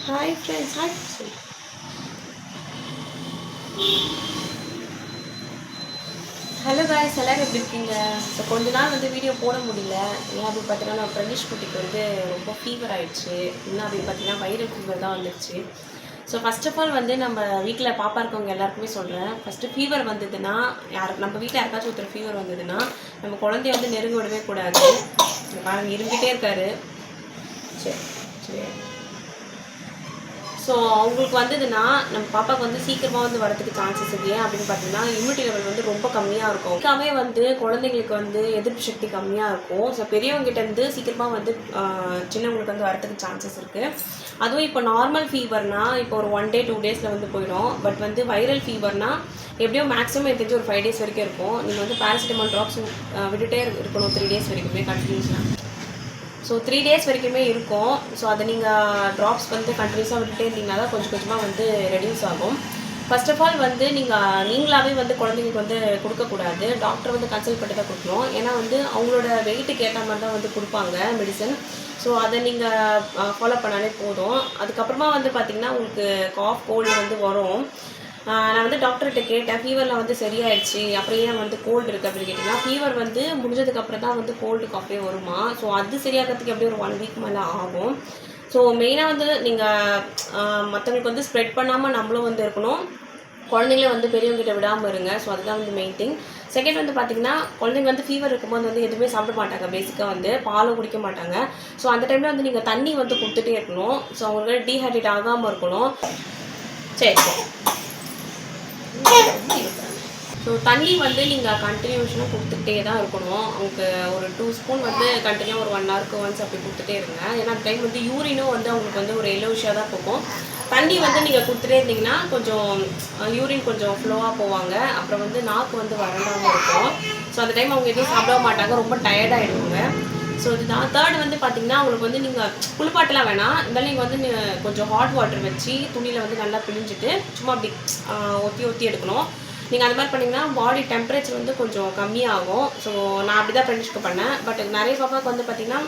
Hi friends, hi. Hello guys, எல்லோரும் எப்படி இருக்கீங்க? ஸோ கொஞ்ச நாள் வந்து வீடியோ போட முடியல. ஏன் அப்படின்னு பார்த்தீங்கன்னா, நான் பிரனிஷ் குட்டிக்கு வந்து ரொம்ப ஃபீவர் ஆகிடுச்சு. என்ன அப்படின்னு பார்த்தீங்கன்னா, வைரல் ஃபீவர் தான் வந்துடுச்சு. ஸோ ஃபஸ்ட் ஆஃப் ஆல் வந்து நம்ம வீட்டில் பாப்பா இருக்கவங்க எல்லாருக்குமே சொல்கிறேன், ஃபஸ்ட்டு ஃபீவர் வந்ததுன்னா, நம்ம வீட்டில் யாருக்காச்சும் ஒருத்தர் ஃபீவர் வந்ததுன்னா நம்ம குழந்தைய வந்து நெருங்க விடவே கூடாது. பாருங்க, இருந்துகிட்டே இருக்காரு. சரி சரி. ஸோ அவங்களுக்கு வந்ததுன்னா நம்ம பாப்பாவுக்கு வந்து சீக்கிரமாக வந்து வரதுக்கு சான்சஸ் இருக்குது. ஏன் அப்படின்னு பார்த்தீங்கன்னா, இம்யூனிட்டி லெவல் வந்து ரொம்ப கம்மியாக இருக்கும். இதுக்காகவே வந்து குழந்தைங்களுக்கு வந்து எதிர்ப்பு சக்தி கம்மியாக இருக்கும். ஸோ பெரியவங்ககிட்டேருந்து சீக்கிரமாக வந்து சின்னவங்களுக்கு வந்து வரதுக்கு சான்சஸ் இருக்குது. அதுவும் இப்போ நார்மல் ஃபீவர்னால் இப்போ ஒரு 1 day 2 days வந்து போயிடும். பட் வந்து வைரல் ஃபீவர்னால் எப்படியும் மேக்ஸிமம் எனக்கு தெரிஞ்சு ஒரு 5 days வரைக்கும் இருக்கும். நீங்கள் வந்து பேராசிட்டமால் ட்ராப்ஸ் விட்டுட்டே இருக்கணும் 3 days வரைக்குமே கண்டினியூஸாக. ஸோ 3 days வரைக்குமே இருக்கும். ஸோ அதை நீங்கள் ட்ராப்ஸ் வந்து கண்டினியூஸாக விட்டுட்டே இருந்தீங்கன்னா தான் கொஞ்சம் கொஞ்சமாக வந்து ரெடியூஸ் ஆகும். ஃபர்ஸ்ட் ஆஃப் ஆல் வந்து நீங்களாகவே வந்து குழந்தைங்களுக்கு வந்து கொடுக்கக்கூடாது. டாக்டர் வந்து கன்சல்ட் பண்ணி தான் கொடுக்கணும். ஏன்னா வந்து அவங்களோட வெயிட்டுக்கு ஏற்ற மாதிரி தான் வந்து கொடுப்பாங்க மெடிசன். ஸோ அதை நீங்கள் ஃபாலோ பண்ணாலே போதும். அதுக்கப்புறமா வந்து பார்த்திங்கன்னா உங்களுக்கு காஃப் கோல்டு வந்து வரும். நான் வந்து டாக்டர்கிட்ட கேட்டேன், ஃபீவரில் வந்து சரியாயிடுச்சு, அப்புறம் ஏன் வந்து கோல்டு இருக்குது அப்படின்னு கேட்டிங்கன்னா, ஃபீவர் வந்து முடிஞ்சதுக்கப்புறம் தான் வந்து கோல்டு காஃபே வருமா. ஸோ அது சரியாகிறதுக்கு எப்படியும் ஒரு 1 week மேலே ஆகும். ஸோ மெயினாக வந்து நீங்கள் மற்றவங்களுக்கு வந்து ஸ்ப்ரெட் பண்ணாமல் நம்மளும் வந்து இருக்கணும். குழந்தைங்கள வந்து பெரியவங்ககிட்ட விடாமல் இருங்க. ஸோ அதுதான் வந்து மெயின் திங். செகண்ட் வந்து பார்த்திங்கன்னா, குழந்தைங்க வந்து ஃபீவர் இருக்கும்போது வந்து எதுவுமே சாப்பிட மாட்டாங்க. பேசிக்காக வந்து பாலும் குடிக்க மாட்டாங்க. ஸோ அந்த டைமில் வந்து நீங்கள் தண்ணி வந்து கொடுத்துட்டே இருக்கணும். ஸோ அவங்களுக்கு டீஹைட்ரேட் ஆகாமல் இருக்கணும். சரி சரி. ஸோ தண்ணி வந்து நீங்கள் கண்டினியூஷனாக கொடுத்துட்டே தான் இருக்கணும். அவங்களுக்கு ஒரு 2 spoon வந்து கண்டினியூ ஒரு 1 hour ஒன்ஸ் அப்படி கொடுத்துட்டே இருங்க. ஏன்னா அந்த டைம் வந்து யூரினும் வந்து அவங்களுக்கு வந்து ஒரு எல்லோஷாக தான் போகும். தண்ணி வந்து நீங்கள் கொடுத்துட்டே இருந்தீங்கன்னா கொஞ்சம் யூரின் கொஞ்சம் ஃப்ளோவாக போவாங்க. அப்புறம் வந்து நாக்கு வந்து வறண்டாமல் இருக்கும். ஸோ அந்த டைம் அவங்க எதுவும் சாப்பிட மாட்டாங்க, ரொம்ப டயர்டாகிடுவாங்க. ஸோ இதுதான். தேர்ட் வந்து பார்த்திங்கன்னா, அவங்களுக்கு வந்து நீங்கள் குளிப்பாட்டலாம் வேணாம். இருந்தாலும் நீங்கள் வந்து கொஞ்சம் ஹாட் வாட்டர் வச்சு துணியில் வந்து நல்லா பிழிஞ்சிட்டு சும்மா அப்படி ஒத்தி எடுக்கணும். நீங்கள் அந்த மாதிரி பண்ணிங்கன்னா பாடி டெம்பரேச்சர் வந்து கொஞ்சம் கம்மியாகும். ஸோ நான் அப்படி தான் ஃப்ரெண்ட்ஸ்க்கு பண்ணேன். பட் நிறைய பாப்பாவுக்கு வந்து பார்த்திங்கன்னா,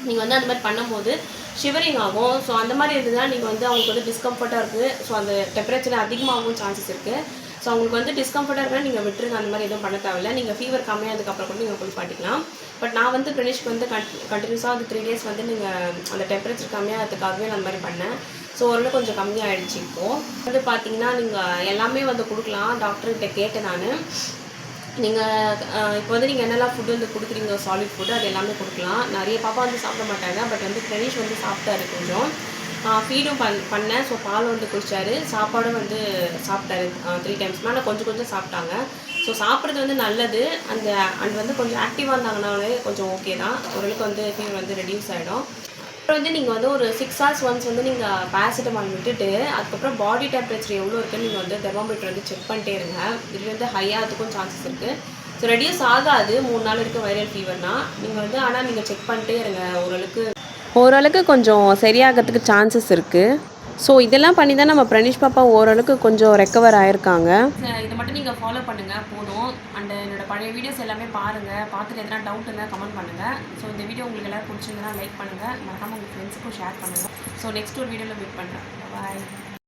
நீங்கள் வந்து அந்த மாதிரி பண்ணும்போது ஷிவரிங் ஆகும். ஸோ அந்த மாதிரி இருந்ததுன்னா நீங்கள் வந்து அவங்களுக்கு வந்து டிஸ்கம்ஃபர்ட்டாக இருக்குது. ஸோ அந்த டெம்பரேச்சர் அதிகமாகவும் சான்சஸ் இருக்குது. ஸோ அவங்களுக்கு வந்து டிஸ்கம்ஃபர்ட்டாக இருக்குன்னா நீங்கள் விட்டுருங்க. அந்த மாதிரி எதுவும் பண்ண தேவையில்லை. நீங்கள் ஃபீவர் கம்மியானதுக்கப்புறம் கூட நீங்கள் குளிப்பாட்டிக்கலாம். பட் நான் வந்து ஃபினிஷ்க்கு வந்து கண்டினியூஸாக வந்து 3 days வந்து நீங்கள் அந்த டெம்பரேச்சர் கம்மியாகிறதுக்காகவே நான் அந்த மாதிரி பண்ணேன். ஸோ ஓரளவு கொஞ்சம் கம்மியாகிடுச்சு. இப்போது வந்து பார்த்தீங்கன்னா நீங்கள் எல்லாமே வந்து கொடுக்கலாம். டாக்டர்கிட்ட கேட்டேன் நான். நீங்கள் இப்போ வந்து நீங்கள் என்னெல்லாம் ஃபுட்டு வந்து கொடுக்குறீங்க, சாலிட் ஃபுட்டு அது எல்லாமே கொடுக்கலாம். நிறைய பாப்பா வந்து சாப்பிட மாட்டாங்க. பட் வந்து ஃபினிஷ் வந்து சாப்பிட்டாரு கொஞ்சம். ஃபீடும் பண்ணேன். ஸோ பால் வந்து குடித்தாரு, சாப்பாடும் வந்து சாப்பிட்டாரு 3 times மேலே கொஞ்சம் கொஞ்சம் சாப்பிட்டாங்க. ஸோ சாப்பிட்றது வந்து நல்லது. அண்ட் வந்து கொஞ்சம் ஆக்டிவாக இருந்தாங்கனாலே கொஞ்சம் ஓகே தான். ஓரளவுக்கு வந்து ஃபீவர் வந்து ரெடியூஸ் ஆகிடும். அப்புறம் வந்து நீங்கள் வந்து ஒரு 6 hours ஒன்ஸ் வந்து நீங்கள் பேராசிட்டமால் விட்டுட்டு அதுக்கப்புறம் பாடி டெம்பரேச்சர் எவ்வளோ இருக்குன்னு நீங்கள் வந்து தெர்மோமீட்டர் வந்து செக் பண்ணிட்டே இருங்க. இது வந்து ஹையாகிறதுக்கும் சான்சஸ் இருக்குது. ஸோ ரெடியூஸ் ஆகாது 3 நாள் இருக்க வைரல் ஃபீவர்னால். நீங்கள் வந்து ஆனால் நீங்கள் செக் பண்ணிட்டே இருங்க. ஓரளவுக்கு கொஞ்சம் சரியாகிறதுக்கு சான்சஸ் இருக்குது. ஸோ இதெல்லாம் பண்ணி தான் நம்ம பிரனிஷ் பாப்பா ஓரளவுக்கு கொஞ்சம் ரெக்கவர் ஆகிருக்காங்க. இதை மட்டும் நீங்கள் ஃபாலோ பண்ணுங்கள் போதும். அண்ட் என்னோடய பழைய வீடியோஸ் எல்லாமே பாருங்கள். பார்த்துட்டு எதனா டவுட் இருந்தால் கமெண்ட் பண்ணுங்கள். ஸோ இந்த வீடியோ உங்களுக்கு எல்லோரும் பிடிச்சிருந்தா லைக் பண்ணுங்கள். மறக்காமல் உங்கள் ஃப்ரெண்ட்ஸுக்கும் ஷேர் பண்ணுங்கள். ஸோ நெக்ஸ்ட் ஒரு வீடியோவில் மீட் பண்ணுறேன். பாய்.